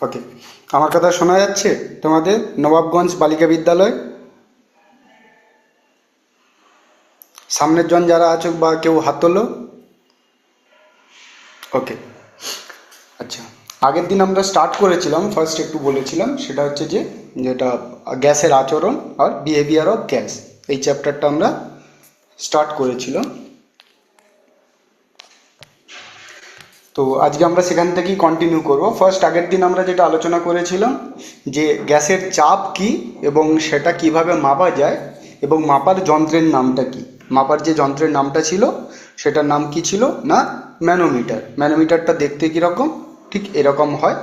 ওকে, আমার কথা শোনা যাচ্ছে তোমাদের? নবাবগঞ্জ বালিকা বিদ্যালয় সামনের জন যারা আছো বা কেউ হাত তোলো। ওকে, আচ্ছা। আগের দিন আমরা স্টার্ট করেছিলাম, ফার্স্ট একটু বলেছিলাম, সেটা হচ্ছে যে যেটা গ্যাসের আচরণ আর বিহেভিয়ার অফ গ্যাস, এই চ্যাপ্টারটা আমরা স্টার্ট করেছিলাম। তো আজকে আমরা সেখান থেকেই কন্টিনিউ করব। ফার্স্ট আগের দিন আমরা যেটা আলোচনা করেছিলাম যে গ্যাসের চাপ কি এবং সেটা কিভাবে মাপা যায় এবং মাপার যন্ত্রের নামটা কি। মাপার যে যন্ত্রের নামটা ছিল সেটার নাম কি ছিল না ম্যানোমিটার। ম্যানোমিটারটা দেখতে কীরকম? ঠিক এরকম হয়,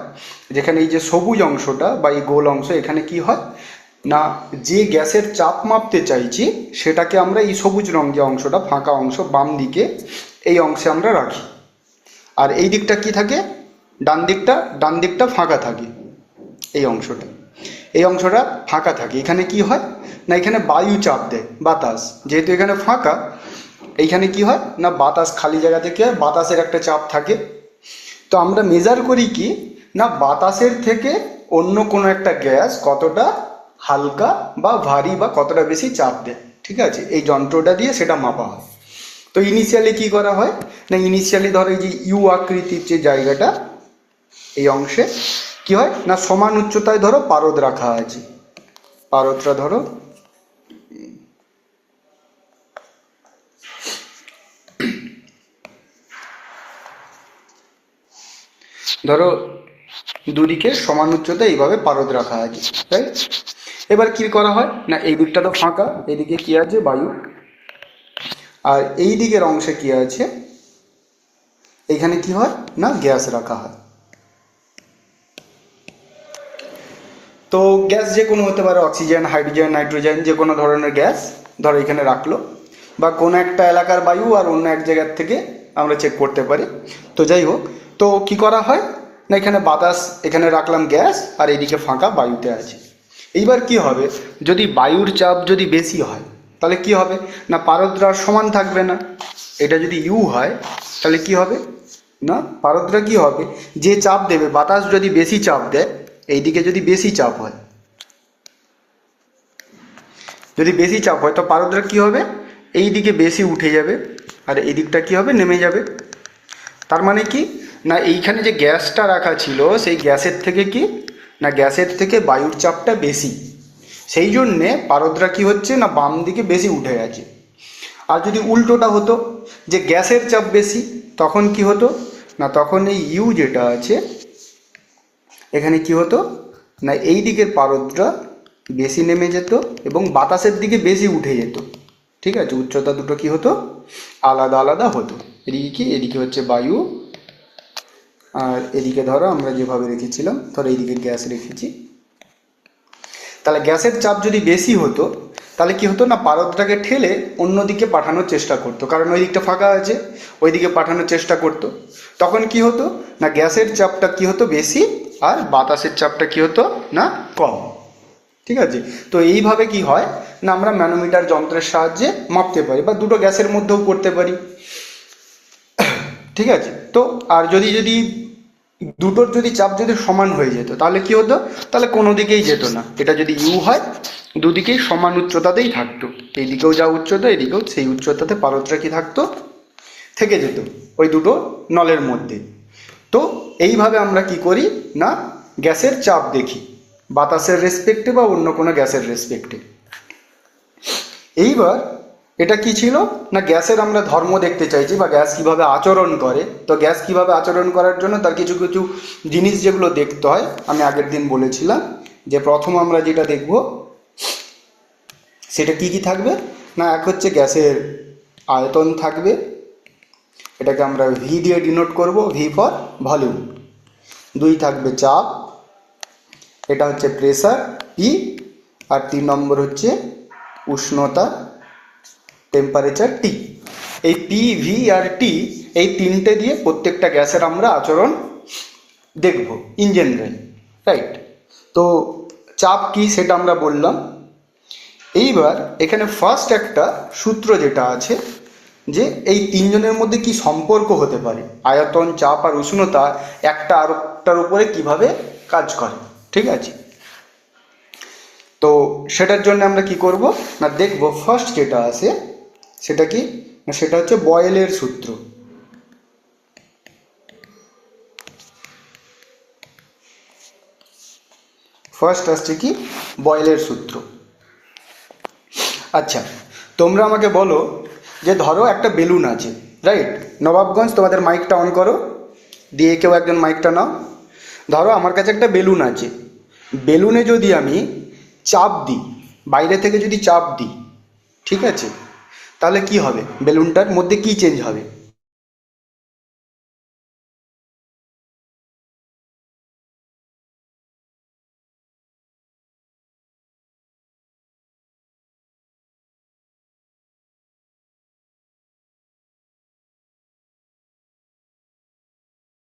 যেখানে এই যে সবুজ অংশটা বা এই গোল অংশ, এখানে কি হয় না যে গ্যাসের চাপ মাপতে চাইছি সেটাকে আমরা এই সবুজ রঙ যে অংশটা, ফাঁকা অংশ বাম দিকে, এই অংশে আমরা রাখি। আর এই দিকটা কি থাকে? ডান দিকটা ফাঁকা থাকে। এই অংশটা, এই অংশটা ফাঁকা থাকে। এখানে কি হয় না এখানে বায়ু চাপ দেয়, বাতাস, যেহেতু এখানে ফাঁকা, এইখানে কি হয় না বাতাস, খালি জায়গা থেকে বাতাসের একটা চাপ থাকে। তো আমরা মেজার করি কি না বাতাসের থেকে অন্য কোনো একটা গ্যাস কতটা হালকা বা ভারী বা কতটা বেশি চাপ দেয়, ঠিক আছে? এই যন্ত্রটা দিয়ে সেটা মাপা হয়। তো ইনিশিয়ালি কি করা হয় না ইনিশিয়ালি ধরো এই যে ইউ আকৃতির যে জায়গাটা, এই অংশে কি হয় না সমান উচ্চতায় ধরো পারদ রাখা আছে। পারদটা ধরো ধরো দুদিকে সমান উচ্চতায় এইভাবে পারদ রাখা আছে, তাই? এবার কি করা হয় না এই দিকটা তো ফাঁকা, এইদিকে কি আছে বায়ু, আর এই দিকের অংশে কি আছে এইখানে কি হয় না গ্যাস রাখা হয়। তো গ্যাস যে কোনো হতে পারে, অক্সিজেন, হাইড্রোজেন, নাইট্রোজেন, যে কোনো ধরনের গ্যাস ধরো এখানে রাখলো, বা কোনো একটা এলাকার বায়ু আর অন্য এক জায়গার থেকে আমরা চেক করতে পারি। তো যাই হোক, তো কি করা হয় না এখানে বাতাস, এখানে রাখলাম গ্যাস, আর এইদিকে ফাঁকা বায়ুতে আছে। এইবার কি হবে, যদি বায়ুর চাপ যদি বেশি হয় তাহলে কি হবে না পারদরা সমান থাকবে না। এটা যদি ইউ হয় তাহলে কি হবে না পারদরা কি হবে, যে চাপ দেবে, বাতাস যদি বেশি চাপ দেয়, এইদিকে যদি বেশি চাপ হয়, যদি বেশি চাপ হয় তো পারদরা কি হবে এই দিকে বেশি উঠে যাবে, আর এই দিকটা কি হবে নেমে যাবে। তার মানে কি না এইখানে যে গ্যাসটা রাখা ছিল সেই গ্যাসের থেকে কি না গ্যাসের থেকে বায়ুর চাপটা বেশি, সেই জন্যে পারদরা কি হচ্ছে না বাম দিকে বেশি উঠে গেছে। আর যদি উল্টোটা হতো যে গ্যাসের চাপ বেশি, তখন কি হতো না তখন এই ইউ যেটা আছে এখানে কি হতো না এই দিকের পারদটা বেশি নেমে যেত এবং বাতাসের দিকে বেশি উঠে যেত, ঠিক আছে? উচ্চতা দুটো কি হতো আলাদা আলাদা হতো। এদিকে কি এদিকে হচ্ছে বায়ু, আর এদিকে ধরো আমরা যেভাবে রেখেছিলাম ধরো এইদিকে গ্যাস রেখেছি। তাহলে গ্যাসের চাপ যদি বেশি হতো তাহলে কি হতো না পারদটাকে ঠেলে অন্যদিকে পাঠানোর চেষ্টা করতো, কারণ ওই দিকটা ফাঁকা আছে, ওইদিকে পাঠানোর চেষ্টা করতো। তখন কি হতো না গ্যাসের চাপটা কি হতো বেশি, আর বাতাসের চাপটা কি হতো না কম, ঠিক আছে? তো এইভাবে কি হয় না আমরা ম্যানোমিটার যন্ত্রের সাহায্যে মাপতে পারি, বা দুটো গ্যাসের মধ্যেও করতে পারি, ঠিক আছে? তো আর যদি যদি দুটোর যদি চাপ যদি সমান হয়ে যেত তাহলে কি হতো, তাহলে কোনো দিকেই যেত না। এটা যদি ইউ হয় দুদিকেই সমান উচ্চতাতেই থাকতো, এইদিকেও যা উচ্চতা এদিকেও সেই উচ্চতাতে পারদটা কি থাকতো থেকে যেত ওই দুটো নলের মধ্যে। তো এইভাবে আমরা কি করি না গ্যাসের চাপ দেখি বাতাসের রেসপেক্টে বা অন্য কোনো গ্যাসের রেসপেক্টে। এইবার এটা কি ছিল না গ্যাসের আমরা ধর্ম দেখতে চাইছি বা গ্যাস কিভাবে আচরণ করে। তো গ্যাস কিভাবে আচরণ করার জন্য তার কিছু কিছু জিনিস যেগুলো দেখতে হয় আমি আগের দিন বলেছিলাম, যে প্রথম আমরা যেটা দেখব সেটা কি কি থাকবে না এক হচ্ছে গ্যাসের আয়তন থাকবে, এটাকে আমরা ভি দিয়ে ডিনোট করব, ভি ফর ভলিউম। দুই থাকবে চাপ, এটা হচ্ছে প্রেসার পি, আর 3 নম্বর হচ্ছে উষ্ণতা টেম্পারেচার টি। এই পি ভি আর টি এই তিনটে দিয়ে প্রত্যেকটা গ্যাসের আমরা আচরণ দেখব ইন জেনারেল, রাইট? তো চাপ কি সেটা আমরা বললাম। এইবার এখানে ফার্স্ট একটা সূত্র যেটা আছে যে এই তিনজনের মধ্যে কি সম্পর্ক হতে পারে, আয়তন, চাপ আর উষ্ণতা একটা আরেকটার উপরে কিভাবে কাজ করে। ঠিক আছে, তো সেটার জন্য আমরা কি করব না দেখব ফার্স্ট যেটা আছে সেটা কি না সেটা হচ্ছে বয়েলের সূত্র। ফার্স্ট আসছে কি বয়েলের সূত্র। আচ্ছা, তোমরা আমাকে বলো যে ধরো একটা বেলুন আছে, রাইট? নবাবগঞ্জ, তোমাদের মাইকটা অন করো, দিয়ে কেউ একজন মাইকটা নাও। ধরো আমার কাছে একটা বেলুন আছে, বেলুনে যদি আমি চাপ দিই, বাইরে থেকে যদি চাপ দিই, ঠিক আছে, তাহলে কি হবে, বেলুনটার মধ্যে কি চেঞ্জ হবে?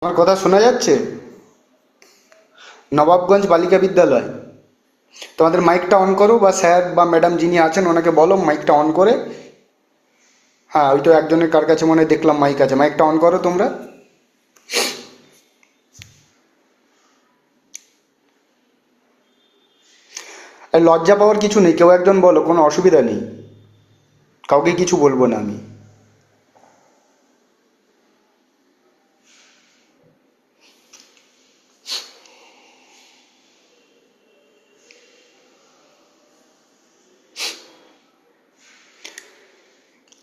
আমার কথা শোনা যাচ্ছে? নবাবগঞ্জ বালিকা বিদ্যালয়, তোমাদের মাইকটা অন করো, বা স্যার বা ম্যাডাম যিনি আছেন ওনাকে বলো মাইকটা অন করে। হ্যাঁ, ওই তো একজনের কার কাছে মনে হয় দেখলাম মাইক আছে, মাইকটা অন করো তোমরা। আর লজ্জা পাওয়ার কিছু নেই, কেউ একজন বলো, কোনো অসুবিধা নেই, কাউকে কিছু বলবো না আমি।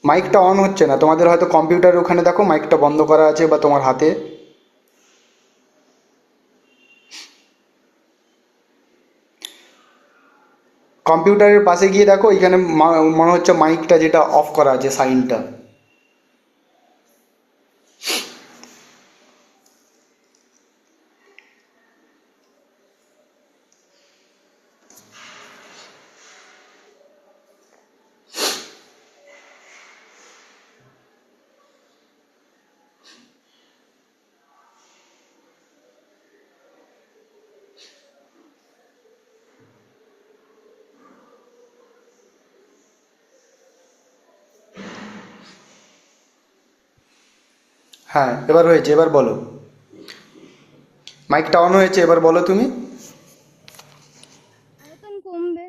মাইকটা অন হচ্ছে না, তোমাদের হয়তো কম্পিউটারের ওখানে দেখো মাইকটা বন্ধ করা আছে, বা তোমার হাতে। কম্পিউটারের পাশে গিয়ে দেখো, এখানে মনে হচ্ছে মাইকটা যেটা অফ করা আছে সাইনটা। হ্যাঁ, এবার হয়েছে, এবার বলো। মাইকটা অন হয়েছে, এবার বলো তুমি। আয়তন কমবে।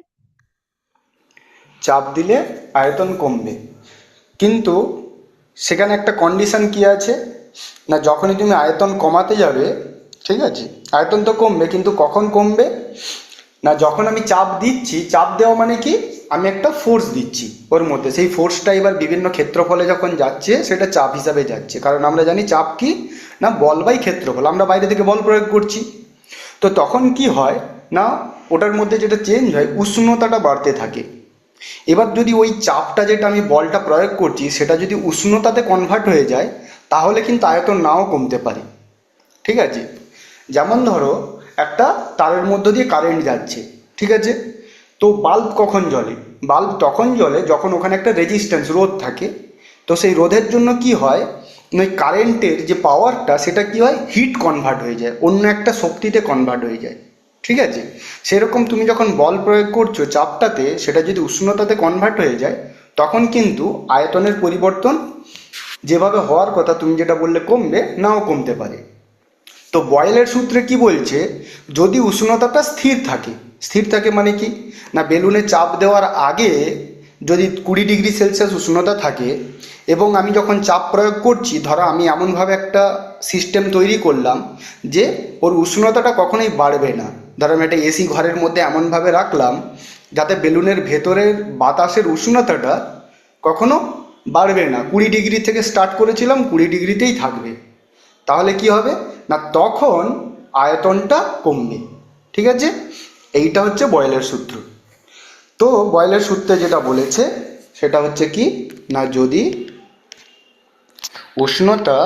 চাপ দিলে আয়তন কমবে, কিন্তু সেখানে একটা কন্ডিশন কি আছে না, যখনই তুমি আয়তন কমাতে যাবে, ঠিক আছে, আয়তন তো কমবে, কিন্তু কখন কমবে না, যখন আমি চাপ দিচ্ছি, চাপ দেওয়া মানে কি, আমি একটা ফোর্স দিচ্ছি ওর মধ্যে, সেই ফোর্সটা এবার বিভিন্ন ক্ষেত্রফলে যখন যাচ্ছে সেটা চাপ হিসাবে যাচ্ছে, কারণ আমরা জানি চাপ কি না বল বাই ক্ষেত্রফল, আমরা বাইরে থেকে বল প্রয়োগ করছি। তো তখন কি হয় না, ওটার মধ্যে যেটা চেঞ্জ হয়, উষ্ণতাটা বাড়তে থাকে। এবার যদি ওই চাপটা যেটা আমি বলটা প্রয়োগ করছি সেটা যদি উষ্ণতাতে কনভার্ট হয়ে যায়, তাহলে কিন্তু আয়তন নাও কমতে পারে। ঠিক আছে, যেমন ধরো একটা তারের মধ্য দিয়ে কারেন্ট যাচ্ছে, ঠিক আছে, তো বাল্ব কখন জ্বলে, বাল্ব তখন জ্বলে যখন ওখানে একটা রেজিস্ট্যান্স রোধ থাকে। তো সেই রোধের জন্য কি হয়, ওই কারেন্টের যে পাওয়ারটা সেটা কি হয়, হিট কনভার্ট হয়ে যায়, অন্য একটা শক্তিতে কনভার্ট হয়ে যায়। ঠিক আছে, সেরকম তুমি যখন বল প্রয়োগ করছো চাপটাতে, সেটা যদি উষ্ণতাতে কনভার্ট হয়ে যায়, তখন কিন্তু আয়তনের পরিবর্তন যেভাবে হওয়ার কথা, তুমি যেটা বললে কমবে, নাও কমতে পারে। তো বয়েলের সূত্রে কি বলছে, যদি উষ্ণতাটা স্থির থাকে, স্থির থাকে মানে কি না, বেলুনে চাপ দেওয়ার আগে যদি 20 ডিগ্রি সেলসিয়াস উষ্ণতা থাকে, এবং আমি যখন চাপ প্রয়োগ করছি, ধরো আমি এমনভাবে একটা সিস্টেম তৈরি করলাম যে ওর উষ্ণতাটা কখনোই বাড়বে না, ধরো আমি একটা এসি ঘরের মধ্যে এমনভাবে রাখলাম যাতে বেলুনের ভেতরের বাতাসের উষ্ণতাটা কখনো বাড়বে না, 20 ডিগ্রি থেকে স্টার্ট করেছিলাম, 20 ডিগ্রিতেই থাকবে, তাহলে কি হবে না, তখন আয়তনটা কমবে। ঠিক আছে, এইটা হচ্ছে বয়েলের সূত্র। তো বয়েলের সূত্রে যেটা বলেছে সেটা হচ্ছে কি না, যদি উষ্ণতা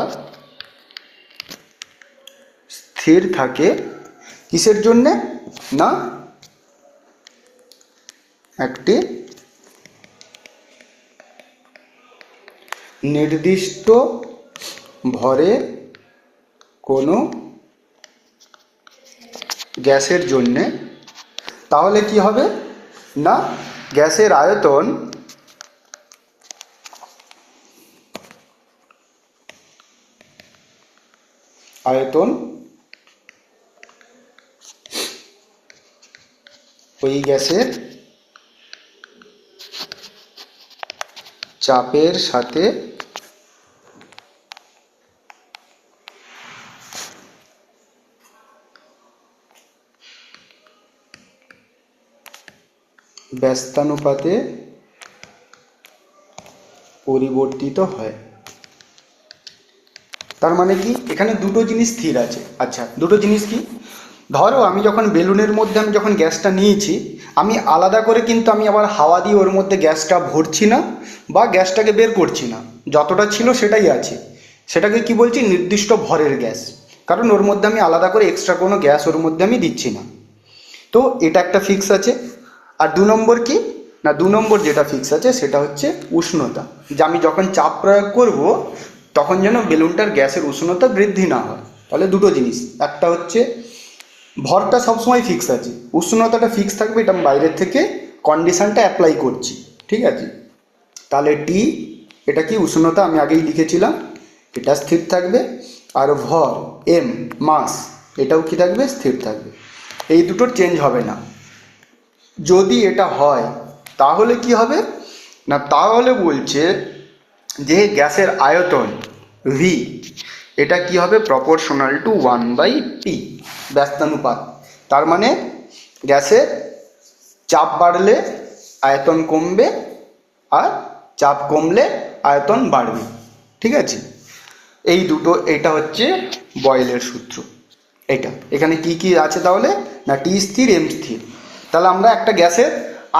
স্থির থাকে, কিসের জন্যে না, একটি নির্দিষ্ট ভরে কোনো গ্যাসের জন্যে, তাহলে কি হবে না, গ্যাসের আয়তন আয়তন ওই গ্যাসের চাপের সাথে ব্যস্তানুপাতে পরিবর্তিত হয়। তার মানে কি, এখানে দুটো জিনিস স্থির আছে। আচ্ছা, দুটো জিনিস কি? ধরো আমি যখন বেলুনের মধ্যে আমি যখন গ্যাসটা নিয়েছি, আমি আলাদা করে কিন্তু আমি আবার হাওয়া দিয়ে ওর মধ্যে গ্যাসটা ভরছি না বা গ্যাসটাকে বের করছি না, যতটা ছিল সেটাই আছে। সেটাকে কি বলছি? নির্দিষ্ট ভরের গ্যাস। কারণ ওর মধ্যে আমি আলাদা করে এক্সট্রা কোনো গ্যাস ওর মধ্যে আমি দিচ্ছি না। তো এটা একটা ফিক্স আছে। আর দু নম্বর কি না, দু নম্বর যেটা ফিক্স আছে সেটা হচ্ছে উষ্ণতা, যে আমি যখন চাপ প্রয়োগ করব তখন যেন বেলুনটার গ্যাসের উষ্ণতা বৃদ্ধি না হয়। তাহলে দুটো জিনিস, একটা হচ্ছে ভরটা সবসময় ফিক্স আছে, উষ্ণতাটা ফিক্স থাকবে, এটা আমি বাইরের থেকে কন্ডিশনটা অ্যাপ্লাই করছি, ঠিক আছে? তাহলে টি, এটা কি উষ্ণতা আমি আগেই লিখেছিলাম, এটা স্থির থাকবে। আর ভর এম, মাস, এটাও কি থাকবে? স্থির থাকবে। এই দুটোর চেঞ্জ হবে না। যদি এটা হয় তাহলে কি হবে না, তাহলে বলছে যে গ্যাসের আয়তন ভি, এটা কি হবে? Proportional to 1/T, ব্যস্তানুপাত। তার মানে গ্যাসের চাপ বাড়লে আয়তন কমবে আর চাপ কমলে আয়তন বাড়বে, ঠিক আছে? এই দুটো, এটা হচ্ছে বয়েলের সূত্র। এটা এখানে কি কি আছে তাহলে না, টি স্থির, এম স্থির। তাহলে আমরা একটা গ্যাসের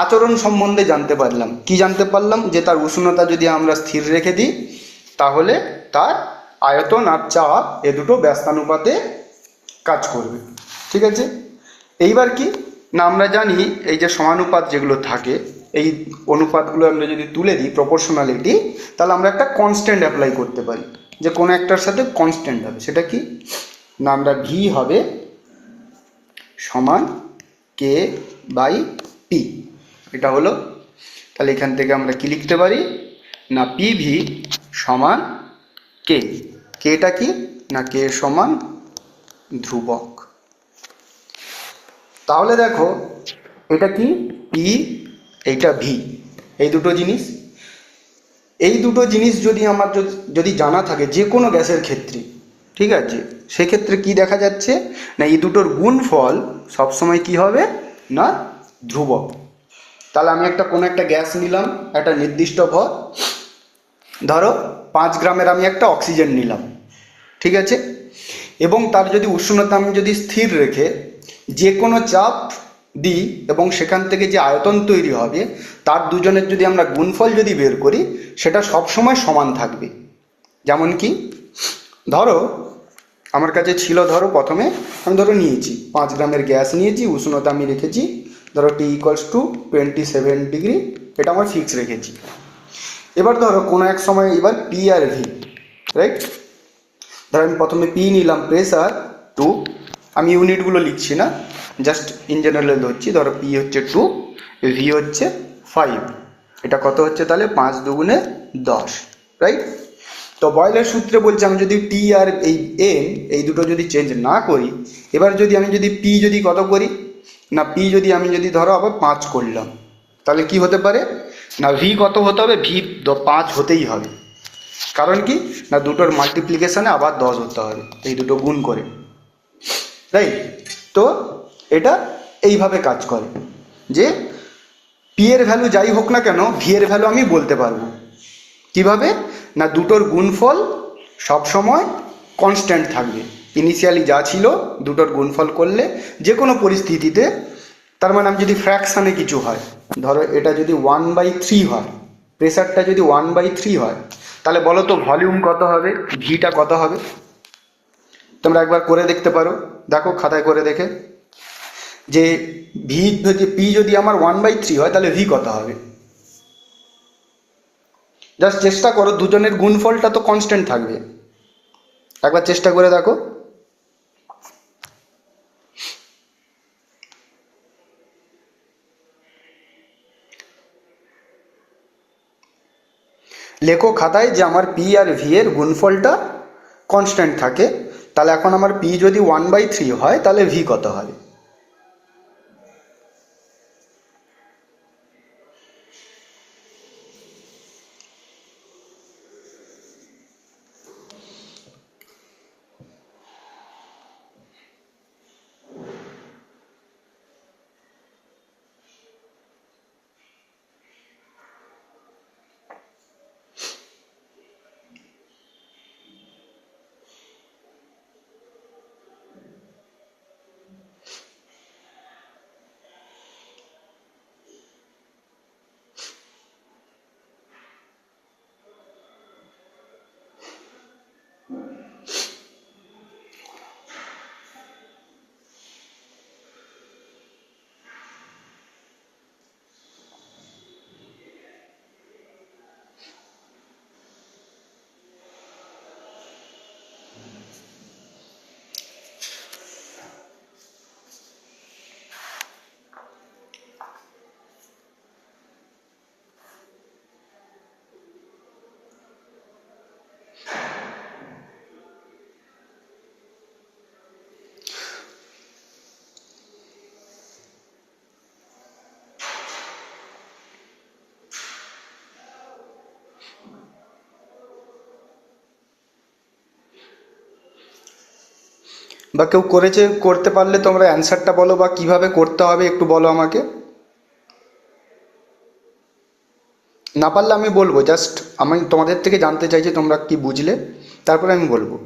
আচরণ সম্বন্ধে জানতে পারলাম। কি জানতে পারলাম? যে তার উষ্ণতা যদি আমরা স্থির রেখে দিই তাহলে তার আয়তন আর চাপ এ দুটো ব্যস্তানুপাতে কাজ করবে, ঠিক আছে? এইবার কি না, আমরা জানি এই যে সমানুপাত যেগুলো থাকে, এই অনুপাতগুলো আমরা যদি তুলে দিই প্রপোর্শনালিটি, তাহলে আমরা একটা কনস্ট্যান্ট অ্যাপ্লাই করতে পারি, যে কোনো একটার সাথে কনস্ট্যান্ট হবে। সেটা কি না, আমরা ভি হবে সমান কে বাই পি, এটা হলো। তাহলে এখান থেকে আমরা কি লিখতে পারি না, পি ভি সমান কে। কেটা কি না, কে সমান ধ্রুবক। তাহলে দেখো এটা কি, পি, এইটা ভি, এই দুটো জিনিস, এই দুটো জিনিস যদি আমার যদি জানা থাকে যে কোনো গ্যাসের ক্ষেত্রে, ঠিক আছে, সেক্ষেত্রে কি দেখা যাচ্ছে না, এই দুটোর গুণফল সবসময় কি হবে না, ধ্রুবক। তাহলে আমি কোনো একটা গ্যাস নিলাম, একটা নির্দিষ্ট ভর, ধরো 5 গ্রামের আমি একটা অক্সিজেন নিলাম, ঠিক আছে? এবং তার যদি উষ্ণতা আমি যদি স্থির রেখে যে কোনো চাপ দিই এবং সেখান থেকে যে আয়তন তৈরি হবে তার দুজনের যদি আমরা গুণফল যদি বের করি, সেটা সবসময় সমান থাকবে। যেমন কি ধরো আমার কাছে ছিল, ধরো প্রথমে আমি নিয়েছি 5 গ্রামের গ্যাস নিয়েছি, উষ্ণতা আমি রেখেছি ধরো T = 27 ডিগ্রি, এটা আমার ফিক্স রেখেছি। এবার ধরো কোনো এক সময় এবার পি আর ভি, রাইট? ধরো আমি প্রথমে পি নিলাম, প্রেসার 2, আমি ইউনিটগুলো লিখছি না, জাস্ট ইন জেনারেল ধরছি। ধরো পি হচ্ছে 2, ভি হচ্ছে 5, এটা কত হচ্ছে তাহলে 5 দুগুণে 10, রাইট? তো বয়েলের সূত্রে বলছে আমি যদি টি আর এই এম এই দুটো যদি চেঞ্জ না করি, এবার যদি আমি পি যদি কত করি না, পি যদি আমি ধরো আবার 5 করলাম, তাহলে কি হতে পারে না, ভি কত হতে হবে? ভি 5 হতেই হবে। কারণ কি না, দুটোর মাল্টিপ্লিকেশানে আবার 10 হতে হবে, এই দুটো গুণ করে, রাইট? তো এটা এইভাবে কাজ করে যে পি এর ভ্যালু যাই হোক না কেন, ভি এর ভ্যালু আমি বলতে পারবো কিভাবে না, দুটোর গুণফল সবসময় কনস্ট্যান্ট থাকবে। ইনিশিয়ালি যা ছিল দুটোর গুণফল করলে যে কোনো পরিস্থিতিতে, তার মানে আমি যদি ফ্র্যাকশানে কিছু হয়, ধরো এটা যদি 1/3 হয়, প্রেসারটা যদি 1/3 হয়, তাহলে বলো তো ভলিউম কত হবে, ভিটা কত হবে? তোমরা একবার করে দেখতে পারো, দেখো খাতায় করে দেখে যে ভি যদি পি যদি আমার 1/3 হয় তাহলে ভি কত হবে। জাস্ট চেষ্টা করো, দুজনের গুণফলটা তো কনস্ট্যান্ট থাকবে, একবার চেষ্টা করে দেখো। লেখো খাতায় যে আমার পি আর ভি এর গুণফলটা কনস্ট্যান্ট থাকে, তাহলে এখন আমার পি যদি 1/3 হয় তাহলে ভি কত হবে। বা কেউ করেছে, করতে পারলে তোমরা অ্যান্সারটা বলো বা কিভাবে করতে হবে একটু বলো আমাকে। না পারলে আমি বলবো, জাস্ট আমি তোমাদের থেকে জানতে চাইছি তোমরা কি বুঝলে, তারপরে আমি বলবো।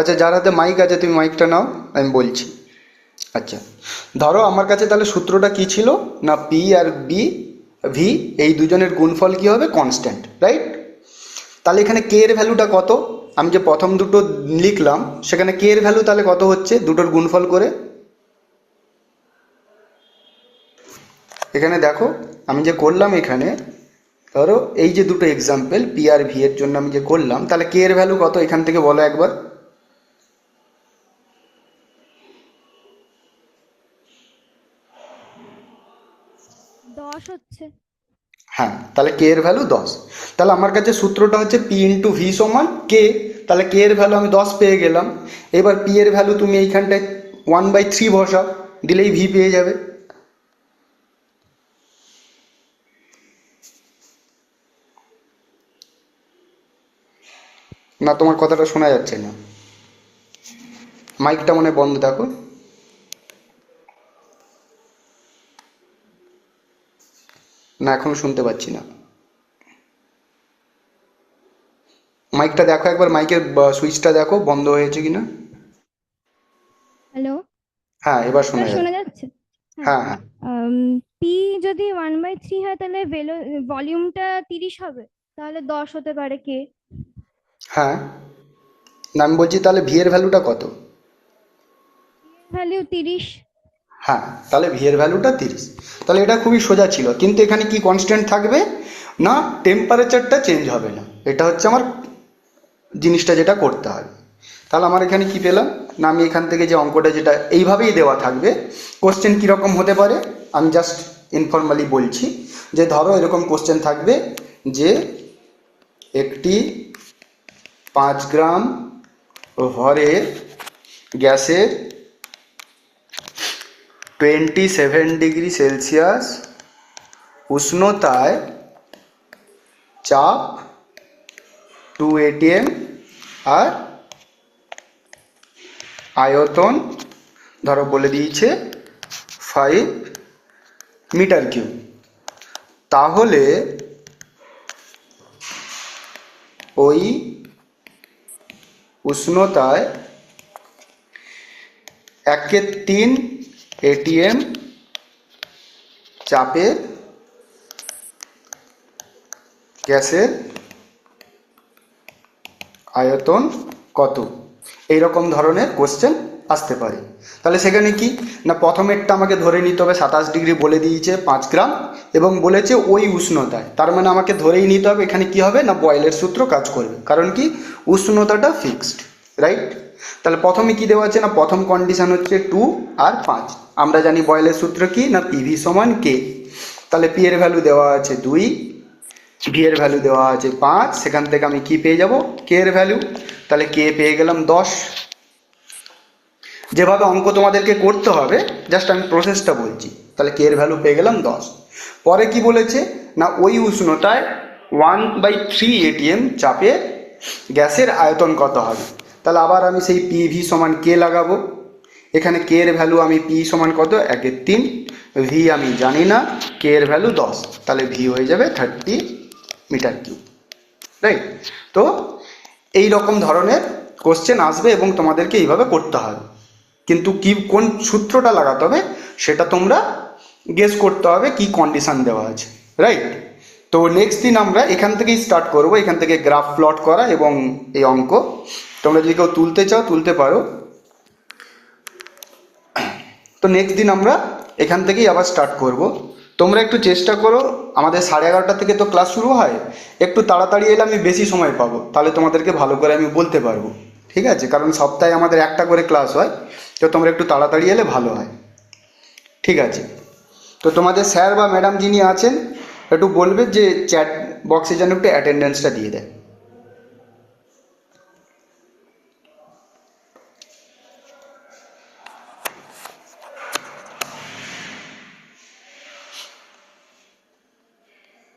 আচ্ছা, যার হাতে মাইক আছে তুমি মাইকটা নাও, আমি বলছি। আচ্ছা, ধরো আমার কাছে তাহলে সূত্রটা কি ছিল, না পি আর বি, ভি, এই দুজনের গুণফল কি হবে, কনস্ট্যান্ট, রাইট? তাহলে এখানে কে এর ভ্যালুটা কত? আমি যে প্রথম দুটো লিখলাম সেখানে কে এর ভ্যালু তাহলে কত হচ্ছে দুটোর গুণফল করে? এখানে দেখো, আমি যে করলাম এখানে, ধরো এই যে দুটো এক্সাম্পল পি আর ভি এর জন্য আমি যে করলাম, তাহলে কে এর ভ্যালু কত এখান থেকে বলো একবার। 10 হচ্ছে। হ্যাঁ, তাহলে কে এর ভ্যালু 10। তাহলে আমার কাছে সূত্রটা হচ্ছে পি ইন্টু ভি সমান কে। তাহলে কে এর ভ্যালু আমি 10 পেয়ে গেলাম। এবার পি এর ভ্যালু তুমি এইখানটায় 1/3 বসাও, দিলেই ভি পেয়ে যাবে। না, তোমার কথাটা শোনা যাচ্ছে না, মাইকটা মনে হয় বন্ধ, দেখো। না, এখনো শুনতে পাচ্ছি না। মাইকটা দেখো একবার, মাইকের সুইচটা দেখো বন্ধ হয়েছে কিনা। হ্যালো, হ্যাঁ, এবার শোনা এবার শোনা যাচ্ছে। যাচ্ছে? হ্যাঁ। হ্যাঁ, হ্যাঁ। পি যদি 1/3 হয় তাহলে ভলিউমটা 30 হবে, তাহলে 10 হতে পারে কে। হ্যাঁ, না আমি বলছি তাহলে ভি এর ভ্যালুটা কত? ভ্যালিউ 30। হ্যাঁ, তাহলে ভি এর ভ্যালুটা 30। তাহলে এটা খুবই সোজা ছিল, কিন্তু এখানে কি কনস্ট্যান্ট থাকবে, না টেম্পারেচারটা চেঞ্জ হবে না। এটা হচ্ছে আমার জিনিসটা যেটা করতে হবে। তাহলে আমার এখানে কি পেলাম, না আমি এখান থেকে যে অঙ্কটা যেটা এইভাবেই দেওয়া থাকবে, কোশ্চেন কীরকম হতে পারে আমি জাস্ট ইনফর্মালি বলছি, যে ধরো এরকম কোশ্চেন থাকবে যে একটি 5 গ্রাম ভরের গ্যাসের 27 ডিগ্রি সেলসিয়াস উষ্ণতায় চাপ 2 atm আর আয়তন ধরো বলে দিয়েছে 5 মিটার কিউব। তাহলে ওই উষ্ণতায় 1/3 atm চাপের গ্যাসের আয়তন কত? এইরকম ধরনের কোশ্চেন আসতে পারে। তাহলে সেখানে কি, না প্রথমেরটা আমাকে ধরে নিতে হবে 27 ডিগ্রি বলে দিয়েছে 5 গ্রাম, এবং বলেছে ওই উষ্ণতায়, তার মানে আমাকে ধরেই নিতে হবে এখানে কি হবে, না বয়েলের সূত্র কাজ করবে, কারণ কি উষ্ণতাটা ফিক্সড, রাইট? তাহলে প্রথমে কি দেওয়া আছে, না প্রথম কন্ডিশন হচ্ছে 2 আর 5। আমরা জানি বয়েলের সূত্র কি, না পিভি সমান কে। তাহলে পি এর ভ্যালু দেওয়া আছে 2, ভি এর ভ্যালু দেওয়া আছে 5, সেখান থেকে আমি কি পেয়ে যাব, কে এর ভ্যালু। তাহলে কে পেয়ে গেলাম 10। যেভাবে অঙ্ক তোমাদেরকে করতে হবে জাস্ট আমি প্রসেসটা বলছি। তাহলে কে এর ভ্যালু পেয়ে গেলাম 10। পরে কি বলেছে, না ওই উষ্ণতায় 1/3 atm চাপে গ্যাসের আয়তন কত হবে। তাহলে আবার আমি সেই পি ভি সমান কে লাগাবো। এখানে কে এর ভ্যালু আমি পি সমান কত 1/3, ভি আমি জানি না, কে এর ভ্যালু 10, তাহলে ভি হয়ে যাবে 30 মিটার কিউব, রাইট? তো এই রকম ধরনের কোশ্চেন আসবে এবং তোমাদেরকে এইভাবে করতে হবে, কিন্তু কি কোন সূত্রটা লাগাতে হবে সেটা তোমরা গেস করতে হবে কি কন্ডিশন দেওয়া আছে, রাইট? তো নেক্সট দিন আমরা এখান থেকেই স্টার্ট করব, এখান থেকে গ্রাফ প্লট করা এবং এই অঙ্ক। তোমরা যদি কেউ তুলতে চাও তুলতে পারো। তো নেক্সট দিন আমরা এখান থেকেই আবার স্টার্ট করব। তোমরা একটু চেষ্টা করো, আমাদের 11:30 থেকে তো ক্লাস শুরু হয়, একটু তাড়াতাড়ি এলে আমি বেশি সময় পাবো, তাহলে তোমাদেরকে ভালো করে আমি বলতে পারবো, ঠিক আছে? কারণ সপ্তাহে আমাদের একটা করে ক্লাস হয়, তো তোমরা একটু তাড়াতাড়ি এলে ভালো হয়। ঠিক আছে। তো তোমাদের স্যার বা ম্যাডাম যিনি আছেন একটু বলবে যে চ্যাট বক্সে যেন একটু অ্যাটেন্ডেন্সটা দিয়ে দেয়।